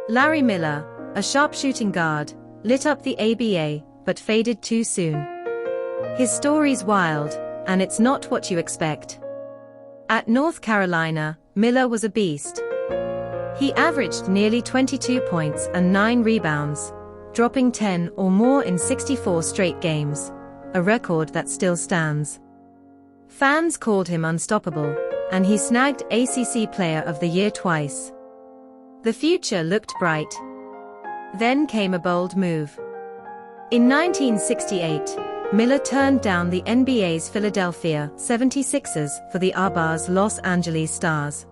Larry Miller, a sharpshooting guard, lit up the ABA, but faded too soon. His story's wild, and it's not what you expect. At North Carolina, Miller was a beast. He averaged nearly 22 points and 9 rebounds, dropping 10 or more in 64 straight games, a record that still stands. Fans called him unstoppable, and he snagged ACC Player of the Year twice. The future looked bright. Then came a bold move. In 1968, Miller turned down the NBA's Philadelphia 76ers for the ABA's Los Angeles Stars.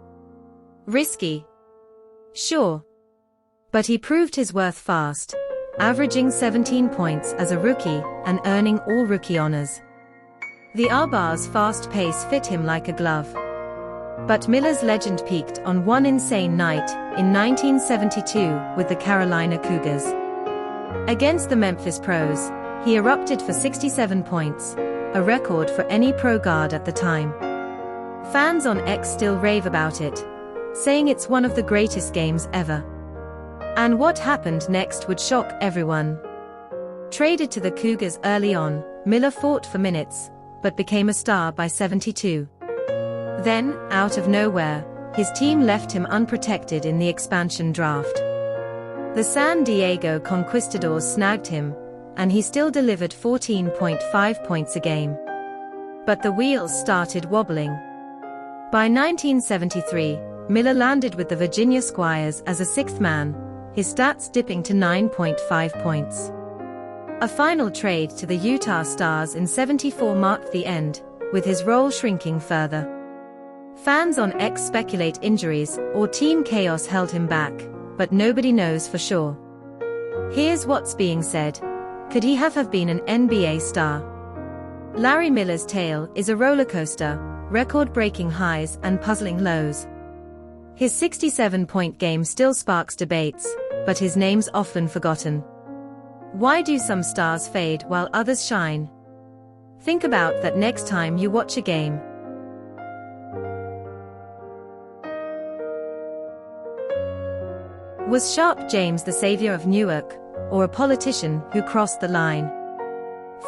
Risky? Sure. But he proved his worth fast, averaging 17 points as a rookie and earning all-rookie honors. The ABA's fast pace fit him like a glove. But Miller's legend peaked on one insane night in 1972 with the Carolina Cougars. Against the Memphis Pros, he erupted for 67 points, a record for any pro guard at the time. Fans on X still rave about it, saying it's one of the greatest games ever. And what happened next would shock everyone. Traded to the Cougars early on, Miller fought for minutes, but became a star by 72. Then, out of nowhere, his team left him unprotected in the expansion draft. The San Diego Conquistadors snagged him, and he still delivered 14.5 points a game. But the wheels started wobbling. By 1973, Miller landed with the Virginia Squires as a sixth man, his stats dipping to 9.5 points. A final trade to the Utah Stars in '74 marked the end, with his role shrinking further. Fans on X speculate injuries or team chaos held him back, but nobody knows for sure. Here's what's being said. Could he have been an NBA star? Larry Miller's tale is a rollercoaster, record-breaking highs and puzzling lows. His 67-point game still sparks debates, but his name's often forgotten. Why do some stars fade while others shine? Think about that next time you watch a game. Was Sharpe James the savior of Newark, or a politician who crossed the line?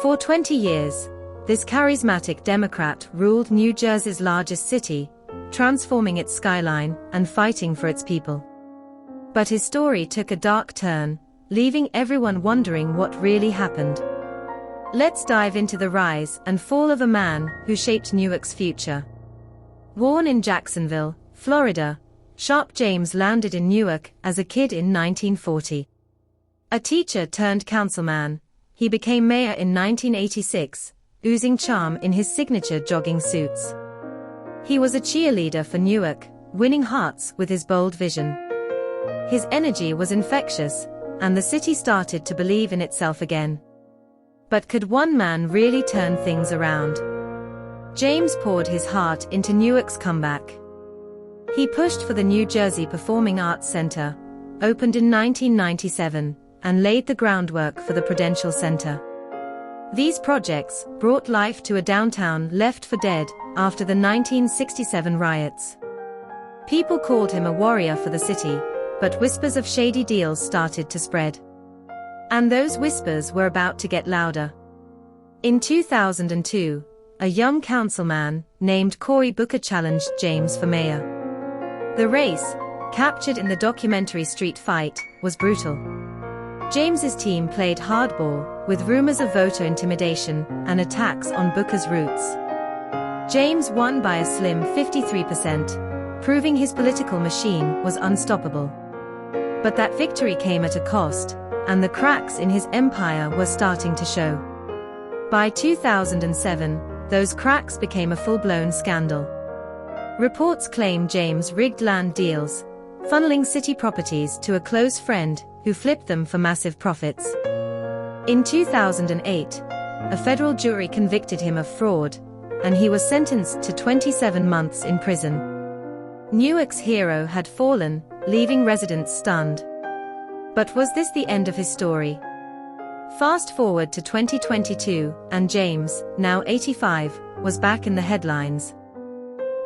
For 20 years, this charismatic Democrat ruled New Jersey's largest city, transforming its skyline and fighting for its people. But his story took a dark turn, leaving everyone wondering what really happened. Let's dive into the rise and fall of a man who shaped Newark's future. Born in Jacksonville, Florida, Sharpe James landed in Newark as a kid in 1940. A teacher turned councilman, he became mayor in 1986, oozing charm in his signature jogging suits. He was a cheerleader for Newark, winning hearts with his bold vision. His energy was infectious, and the city started to believe in itself again. But could one man really turn things around? James poured his heart into Newark's comeback. He pushed for the New Jersey Performing Arts Center, opened in 1997, and laid the groundwork for the Prudential Center. These projects brought life to a downtown left for dead after the 1967 riots. People called him a warrior for the city, but whispers of shady deals started to spread. And those whispers were about to get louder. In 2002, a young councilman named Cory Booker challenged James for mayor. The race, captured in the documentary Street Fight, was brutal. James's team played hardball, with rumors of voter intimidation and attacks on Booker's roots. James won by a slim 53%, proving his political machine was unstoppable. But that victory came at a cost, and the cracks in his empire were starting to show. By 2007, those cracks became a full-blown scandal. Reports claim James rigged land deals, funneling city properties to a close friend who flipped them for massive profits. In 2008, a federal jury convicted him of fraud, and he was sentenced to 27 months in prison. Newark's hero had fallen, leaving residents stunned. But was this the end of his story? Fast forward to 2022, and James, now 85, was back in the headlines.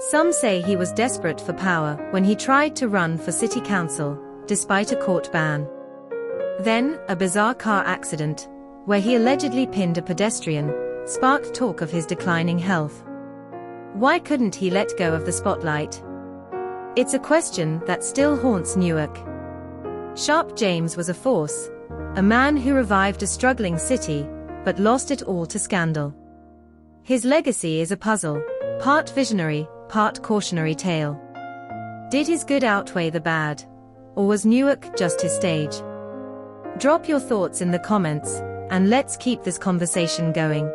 Some say he was desperate for power when he tried to run for city council, despite a court ban. Then, a bizarre car accident, where he allegedly pinned a pedestrian, sparked talk of his declining health. Why couldn't he let go of the spotlight? It's a question that still haunts Newark. Sharpe James was a force, a man who revived a struggling city, but lost it all to scandal. His legacy is a puzzle, part visionary, part cautionary tale. Did his good outweigh the bad? Or was Newark just his stage? Drop your thoughts in the comments, and let's keep this conversation going.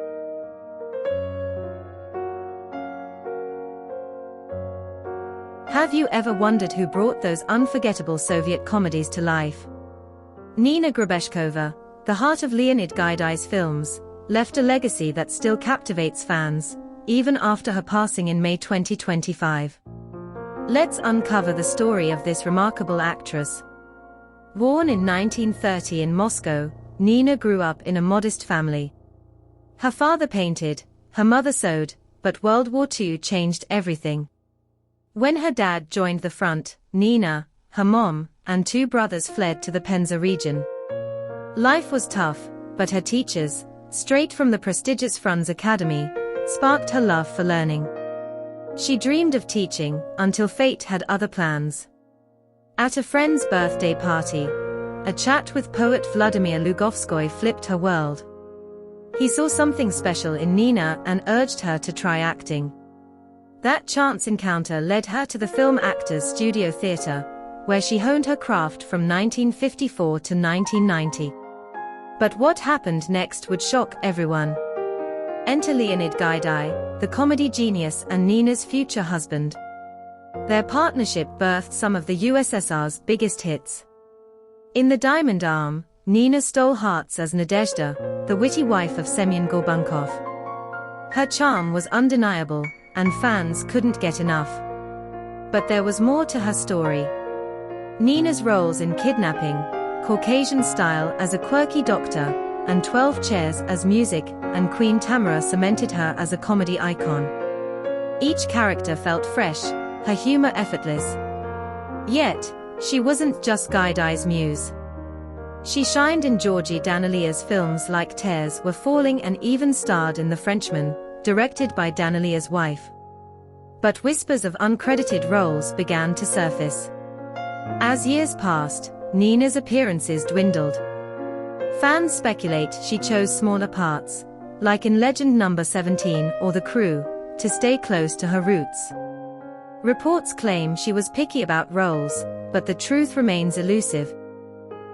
Have you ever wondered who brought those unforgettable Soviet comedies to life? Nina Grebeshkova, the heart of Leonid Gaidai's films, left a legacy that still captivates fans, even after her passing in May 2025. Let's uncover the story of this remarkable actress. Born in 1930 in Moscow, Nina grew up in a modest family. Her father painted, her mother sewed, but World War II changed everything. When her dad joined the front, Nina, her mom, and two brothers fled to the Penza region. Life was tough, but her teachers, straight from the prestigious Franz Academy, sparked her love for learning. She dreamed of teaching, until fate had other plans. At a friend's birthday party, a chat with poet Vladimir Lugovskoy flipped her world. He saw something special in Nina and urged her to try acting. That chance encounter led her to the Film Actors Studio Theatre, where she honed her craft from 1954 to 1990. But what happened next would shock everyone. Enter Leonid Gaidai, the comedy genius and Nina's future husband. Their partnership birthed some of the USSR's biggest hits. In The Diamond Arm, Nina stole hearts as Nadezhda, the witty wife of Semyon Gorbunkov. Her charm was undeniable, and fans couldn't get enough. But there was more to her story. Nina's roles in Kidnapping, Caucasian Style as a quirky doctor, and 12 Chairs as music, and Queen Tamara cemented her as a comedy icon. Each character felt fresh, her humor effortless. Yet, she wasn't just Gaidai's muse. She shined in Georgi Danelia's films like Tears Were Falling and even starred in The Frenchman, directed by Danelia's wife. But whispers of uncredited roles began to surface. As years passed, Nina's appearances dwindled. Fans speculate she chose smaller parts, like in Legend No. 17 or The Crew, to stay close to her roots. Reports claim she was picky about roles, but the truth remains elusive.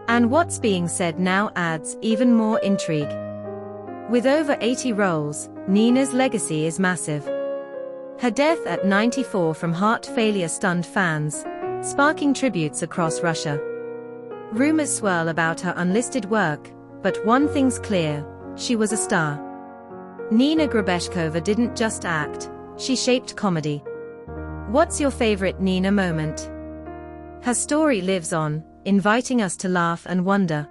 And what's being said now adds even more intrigue. With over 80 roles, Nina's legacy is massive. Her death at 94 from heart failure stunned fans, sparking tributes across Russia. Rumors swirl about her unlisted work, but one thing's clear, she was a star. Nina Grebeshkova didn't just act, she shaped comedy. What's your favorite Nina moment? Her story lives on, inviting us to laugh and wonder.